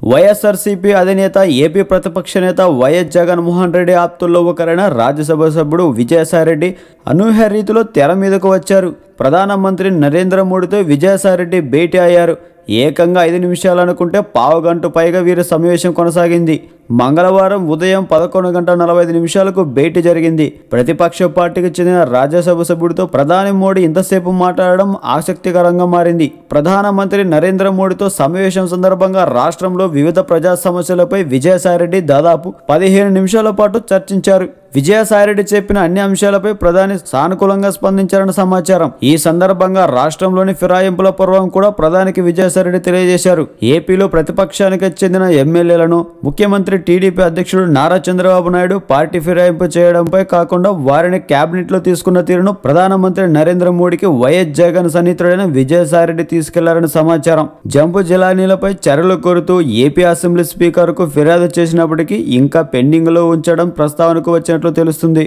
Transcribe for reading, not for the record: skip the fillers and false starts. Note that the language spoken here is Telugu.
వైఎస్ఆర్సీపీ అధినేత ఏపీ ప్రతిపక్ష నేత వైఎస్ జగన్మోహన్ రెడ్డి ఆప్తుల్లో ఒకరైన రాజ్యసభ సభ్యుడు విజయసాయిరెడ్డి అనూహ్య రీతిలో తెర మీదకు వచ్చారు. ప్రధానమంత్రి నరేంద్ర మోడీతో విజయసాయిరెడ్డి భేటీ అయ్యారు. ఏకంగా 5 నిమిషాలు అనుకుంటే పావుగంట పైగా వీరి సమావేశం కొనసాగింది. మంగళవారం ఉదయం 11:45 భేటీ జరిగింది. ప్రతిపక్ష పార్టీకి చెందిన రాజ్యసభ సభ్యుడితో ప్రధాని మోడీ ఇంతసేపు మాట్లాడడం ఆసక్తికరంగా మారింది. ప్రధానమంత్రి నరేంద్ర మోడీతో సమావేశం సందర్భంగా రాష్ట్రంలో వివిధ ప్రజా సమస్యలపై విజయసాయిరెడ్డి దాదాపు 15 నిమిషాల పాటు చర్చించారు. విజయసాయిరెడ్డి చెప్పిన అన్ని అంశాలపై ప్రధాని సానుకూలంగా స్పందించారని సమాచారం. ఈ సందర్భంగా రాష్ట్రంలోని ఫిరాయింపుల పర్వం కూడా ప్రధానికి విజయసాయిరెడ్డి తెలియజేశారు. ఏపీలో ప్రతిపక్షానికి చెందిన ఎమ్మెల్యేలను ముఖ్యమంత్రి టీడీపీ అధ్యక్షుడు నారా చంద్రబాబు నాయుడు పార్టీ ఫిరాయింపు చేయడంపై కాకుండా వారిని క్యాబినెట్లో తీసుకున్న తీరును ప్రధానమంత్రి నరేంద్ర మోడీకి వైఎస్ జగన్ సన్నిహితుడైన విజయసాయిరెడ్డి తీసుకెళ్లారని సమాచారం. జంపు జిలానీలపై చర్యలు కోరుతూ ఏపీ అసెంబ్లీ స్పీకర్కు ఫిర్యాదు చేసినప్పటికీ ఇంకా పెండింగ్లో ఉంచడం ప్రస్తావనకు వచ్చినట్లు తెలుస్తుంది.